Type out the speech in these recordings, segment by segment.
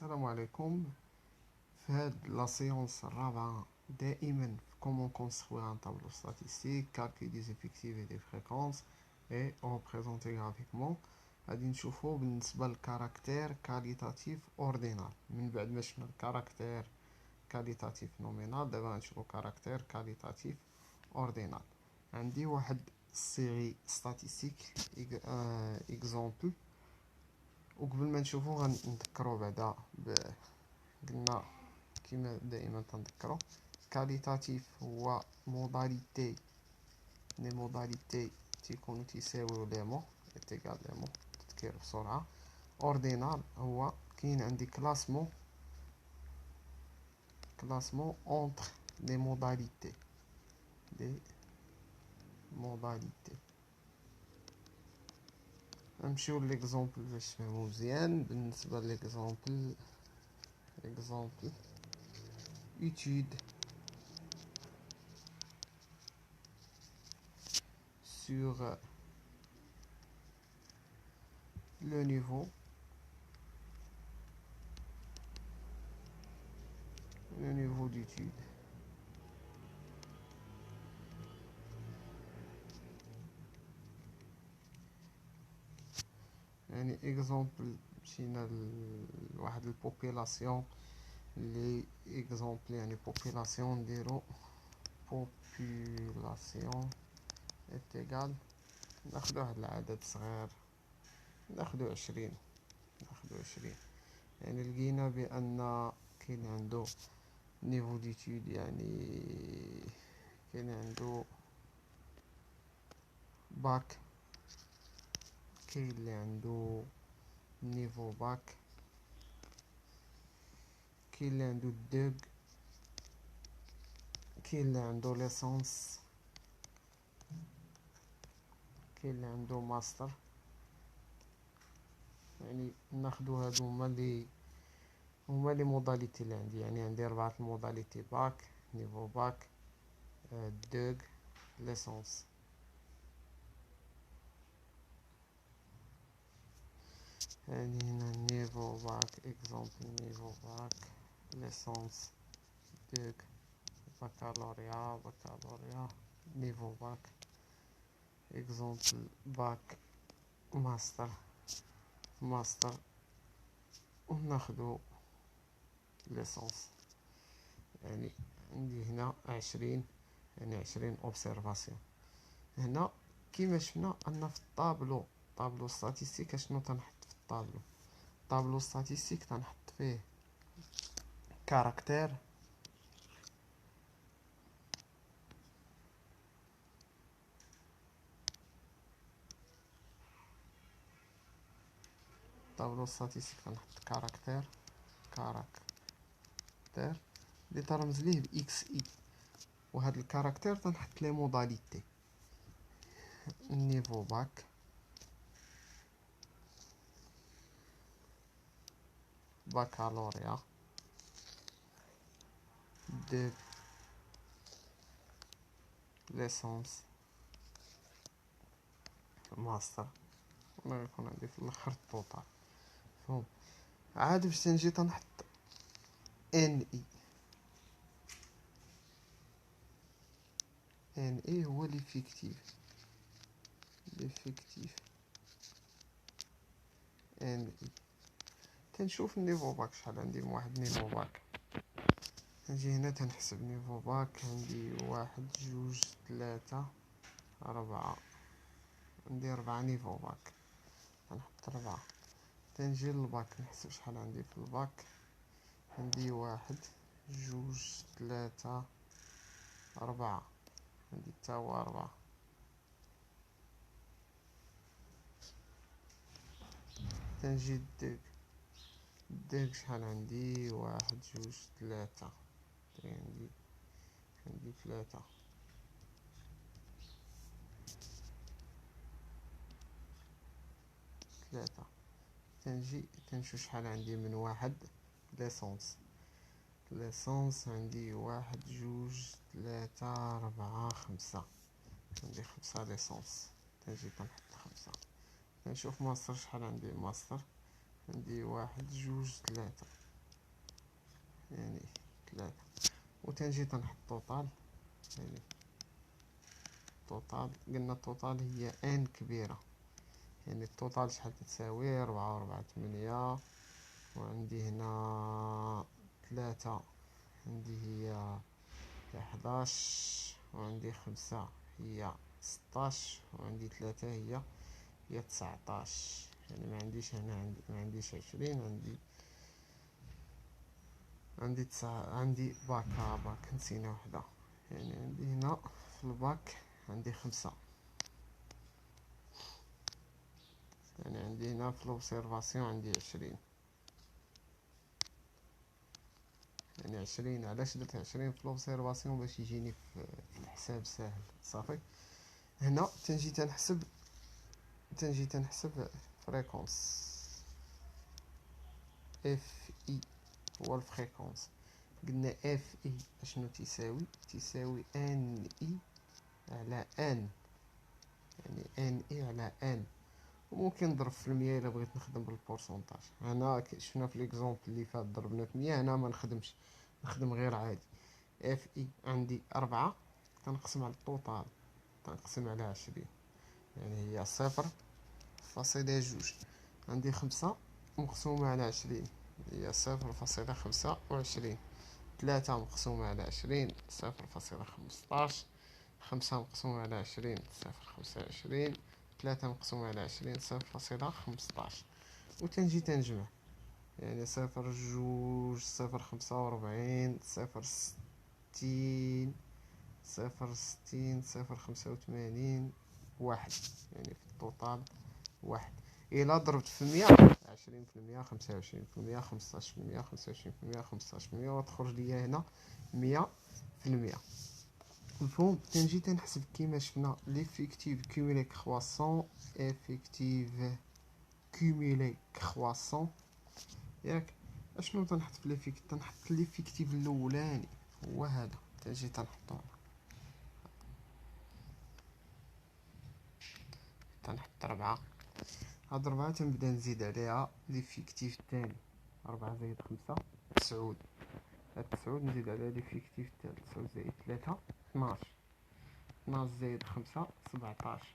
السلام عليكم. في هاد لا سيونس الرابعة دائما في كومون كونستروير ان طابلو ستاتيستيك كالكول دي زيفيكتيف اي دي فريكونس اي ريبريزونتي غرافيكمون. غادي نشوفو بالنسبة للكاركتير كاليتاتيف اوردينال. من بعد ما شفنا الكاركتير كاليتاتيف نومينال، دابا غنشوفو كاركتير كاليتاتيف اوردينال. عندي واحد سيري ستاتيستيك اكزومبل، وقبل ما نشوفو غنذكرو بعدا قلنا كيما دائما تنذكرو كاليتاتيف هو موداليتي تيكونو تيساويو لي مو اتيكال لي مو تذكير بسرعة. اوردينال هو كاين عندي كلاسمون اونتر لي موداليتي نمشيو ليكزومبل باش تفهمو مزيان. بالنسبة ليكزومبل étude sur le niveau d'étude. يعني اكزومبل مشينا لواحد البوبيلاسيون لي اكزومبل، يعني بوبيلاسيون نديرو بوبيلاسيون اتيكال ناخدو واحد العدد صغير، ناخدو 20. يعني لقينا بان كاين عندو نيفو ديتود، يعني كاين عندو باك، كاين اللي عندو نيفو باك، كاين اللي عندو الدوغ، كاين اللي عندو ليسونس، كاين اللي عندو ماستر. يعني ناخدو هادو هما لي موداليتي اللي عندي. يعني عندي 4 الموداليتي: باك، نيفو باك، دوغ، ليسونس. يعني هنا نيفو باك اكزومبل، نيفو باك، ليسونس، دوغ، بكالوريا، نيفو باك اكزومبل، باك، ماستر، وناخدو ليسونس. يعني عندي هنا 20، يعني 20 اوبسيرفاسيون. هنا كيما شفنا ان في طابلو ستاتيستيك اشنو تنحط في طابلو ستاتيستيك تنحط فيه كاركتير تنحط كاركتير اللي ترمز ليه باكس اي، وهاد الكاركتير تنحط لي موداليتي: نيفو باك، بكالوريا، دو ليسونس، ماستر. ولا يكون عندي في الاخر الطوطال. فهم عاد باش تنجي تنحط ان اي هو ليفيكتيف ان اي. تنشوف النيفو باك شحال عندي. واحد نيفو باك، نجي هنا تنحسب نيفو باك. عندي 1 2 3 4، عندي 4 نيفو باك، نحط 4. تنجي للباك نحسب شحال عندي في الباك. عندي 1 2 3 4، عندي تا هو 4. تنجي الدوغ شحال عندي؟ 1 2 3، عندي 3. تنجي تنشوف شحال عندي من 1. ليسونس عندي 1 2 3 4 5، عندي 5 ليسونس. تنجي تنحط 5. نشوف ماستر شحال عندي. ماستر عندي 1 2 3، يعني 3. وتنجي تنحط توتال، يعني توتال قلنا التوتال هي ان كبيرة، يعني التوتال شحال تساوي 4 و4 8. وعندي هنا 3 عندي هي 11، وعندي 5 هي 16، وعندي 3 هي 19. يعني ما عنديش هنا، ما عنديش 20، عندي 9، عندي باك نسينا وحدة. يعني عندي هنا في الباك عندي 5. يعني عندي هنا في لوبسيرفاسيون عندي 20. يعني 20، علاش درت 20 في لوبسيرفاسيون؟ باش يجيني في الحساب ساهل صافي. هنا تنجي تنحسب فريكونس اف اي، هو الفريكونس. قلنا اف اي اشنو تساوي ان اي على ان، يعني ان اي على ان. وممكن نضرب في المية الا بغيت نخدم بالبورسونتاج. هنا شفنا في ليكزومبل اللي فات ضربنا في 100، هنا ما نخدمش، نخدم غير عادي. اف اي عندي 4 تنقسم على التوتال تنقسم على 20، يعني هي 0.2. عندي 5 مقسومة على 20 هي 0.25. 3 مقسومة على 20 0.15. 5 مقسومة على 20 0.25. 3 مقسومة على 20 0.15. وتنجي تنجمع، يعني 0.2 0.45 0.60 0.60 0.85 1. يعني في التوتال 1. إلا ضربت في 100 20%، 25%، 15%، 25%، 15%، وتخرج ليا هنا 100%. الفهم تنجي تنحسب كيما شفنا ليفيكتيف كوميلي كرواسون، افيكتيف كوميلي كرواسون ياك. اشنو تنحط في ليفيكتيف؟ تنحط ليفيكتيف الاولاني هو هذا، تنجي تنحطو، تنحط 4. هاد 4 تنبدا نزيد عليها ليفيكتيف الثاني، 4 زائد 5 9. هاد 9 نزيد عليها ليفيكتيف الثالث، 9 زائد 3 12. 12 زائد 5 17.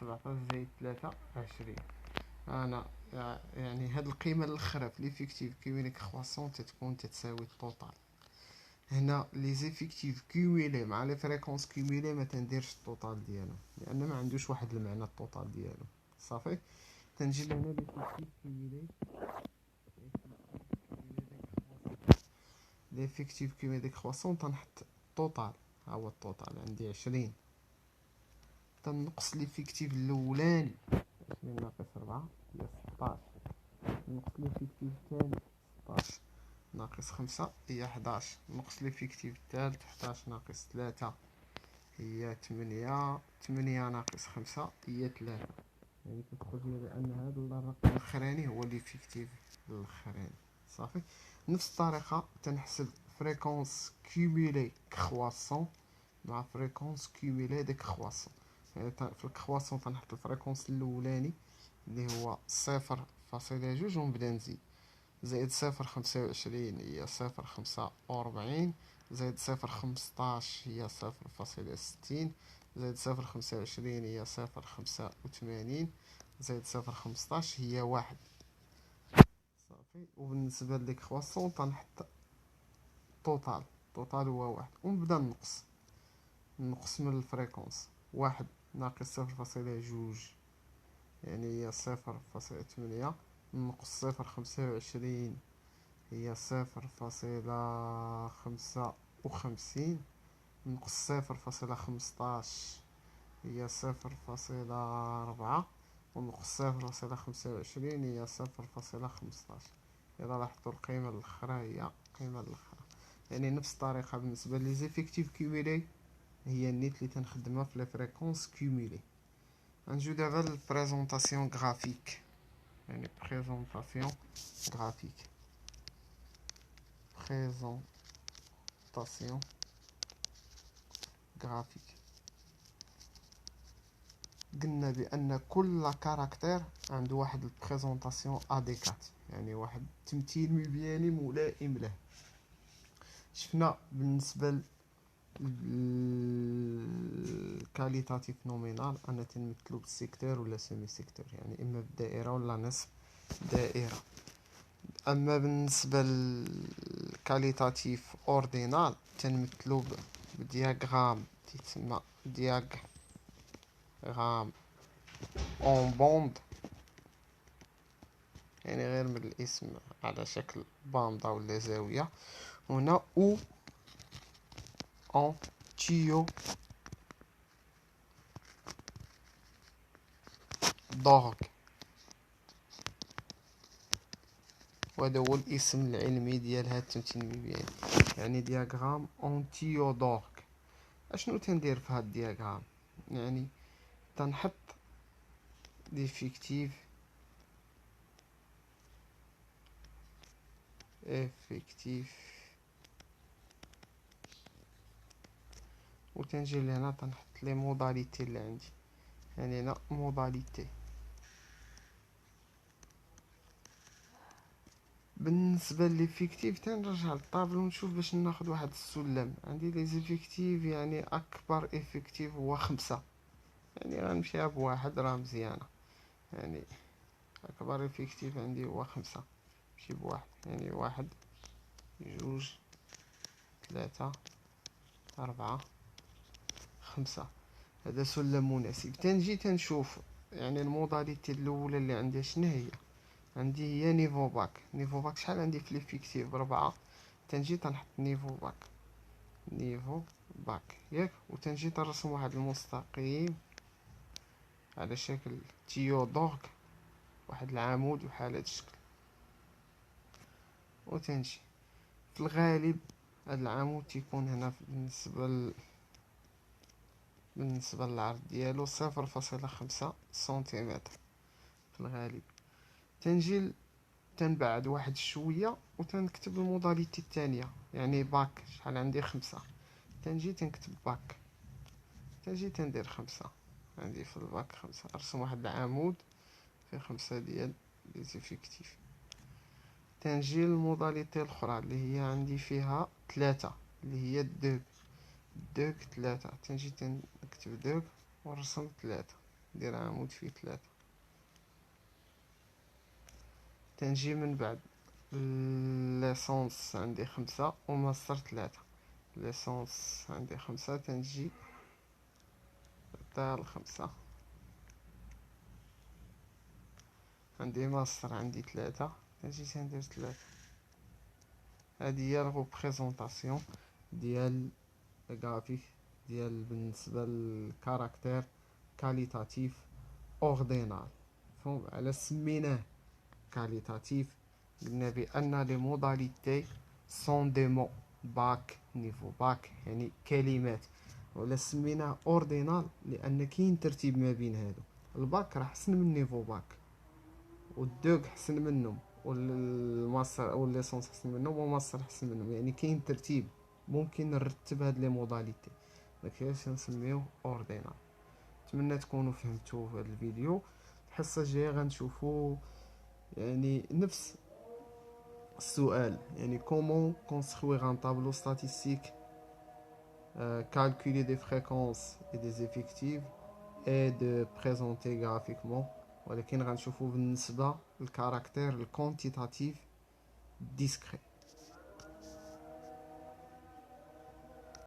17 زائد 3 20. انا يعني هاد القيمه الاخرى في ليفيكتيف كيميلي كرواسون تتكون تتساوي التوتال. هنا لي زيفيكتيف كيميلي مع لي فريكونس كيميلي ما تنديرش التوتال ديالهم، لان ما عندوش واحد المعنى التوتال ديالهم صافي. تنجي لهنا ليفيكتيف كيميلي، ليفيكتيف كيميلي كرواسون تنحط التوتال، ها هو التوتال عندي 20. تنقص ليفيكتيف الاولاني 20 ناقص 4 هي 16. نقص ليفيكتيف الثاني 16 ناقص 5 هي 11. نقص ليفيكتيف الثالث 11 ناقص 3 هي 8. 8 ناقص 5 هي 3. يعني كتخرج لي بأن هذا الرقم الأخراني هو ليفيكتيف الأخراني صافي. نفس الطريقة تنحسب فريكونس كيميلي كرواسون مع فريكونس كيميلي ديكرواسون. يعني في الكرواسون تنحط الفريكونس الأولاني اللي هو 0.2 ونبدا نزيد، زائد 0.25 هي 0.45، زائد 0.15 هي 0.60، زائد 0.25 هي 0.85، زائد 0.15 هي 1 صافي. وبالنسبة للكرواسون تنحط توتال، التوتال هو 1 ونبدا نقص من الفريكونس. 1 ناقص 0.2 يعني هي 0.8، نقص 0.25 هي 0.55، نقص 0.15 هي 0.4، ونقص 0.25 هي 0.15. إذا لاحظتوا القيمة الأخرى هي القيمة الأخرى. يعني نفس الطريقة بالنسبة لي زيفيكتيف كيميلي هي النيت اللي تنخدمها في لي فريكونس كيميلي. غنجيو دابا للبريزونطاسيون غرافيك، يعني بريزونطاسيون غرافيك، بريزونطاسيون غرافيك. قلنا بأن كل كاركتير عنده واحد البريزونطاسيون اديكات، يعني واحد التمثيل مبياني ملائم له. شفنا بالنسبة للكاليتاتيف نومينال أنا تنمثلو بالسيكتور ولا سيمي سيكتور، يعني إما بالدائرة ولا نصف دائرة. أما بالنسبة للكاليتاتيف أوردينال تنمثلو بدياغرام تيتسمى دياغرام اون بوند، يعني غير من الاسم على شكل باندا ولا زاوية. هنا او ان تيو دورك، وهذا هو الاسم العلمي ديال هاد التمثيل، يعني دياغرام اون تيو دورك. اشنو تندير في هاد الدياغرام؟ يعني تنحط ديفيكتيف وتنجي لهنا تنحط لي موداليتي اللي عندي، يعني هنا موداليتي. بالنسبه ليفيكتيف تنرجع للطابلو ونشوف باش ناخد واحد السلم. عندي لي زيفيكتيف، يعني اكبر افكتيف هو 5، يعني غنمشيها بواحد راه مزيانه. يعني اكبر افكتيف عندي هو 5، ماشي بواحد، يعني 1 2 3 4 5. هذا سلم مناسب. تنجي تنشوف يعني الموداليتي الاولى اللي عندي شنو هي. عندي هي نيفو باك. نيفو باك شحال عندي في ليفيكتيف؟ 4. تنجي تنحط نيفو باك ياك، وتنجي ترسم واحد المستقيم على شكل تيودورك، واحد العمود بحال هاد الشكل. وتنجي في الغالب هاد العمود تيكون هنا بالنسبة للعرض ديالو 0.5 سنتيمتر في الغالب. تنجي تنبعد واحد شوية وتنكتب الموداليتي الثانية، يعني باك شحال عندي 5. تنجي تنكتب باك، تنجي تندير 5. عندي في الباك 5، ارسم واحد العمود فيه 5 ديال لي زيفيكتيف. تنجي للموداليتي الاخرى اللي هي عندي فيها 3، اللي هي دوك 3. تنجي تنكتب دوك ونرسم 3، ندير عمود فيه 3. تنجي من بعد ليسونس عندي 5 وماستر 3. ليسونس عندي 5، تنجي حتى 5. عندي ماستر عندي 3، تنجي تندير 3. هذه هي الريبريزونطاسيون ديال الغرافيك ديال بالنسبة للكاركتير كاليتاتيف اوردينال. على سميناه كاليتاتيف؟ قلنا بأن لي موداليتي سون دي مو باك، نيفو باك يعني كلمات. ولا سميناه اوردينال لأن كاين ترتيب ما بين هادو. الباك راه حسن من نيفو باك، والدوك حسن منهم، والماستر او الليسونس حسن منهم، والماستر حسن منهم، يعني كاين ترتيب ممكن نرتب هاد لي موداليتي، داكشي نسميوه اوردينال. نتمنى تكونوا فهمتوا في هذا الفيديو. الحصه الجايه غنشوفوا يعني نفس السؤال، يعني comment construire un tableau statistique, calculer des fréquences et des effectifs et de présenter graphiquement. ولكن غنشوفوا بالنسبة للكاركتير الكونتيتاتيف ديسكري.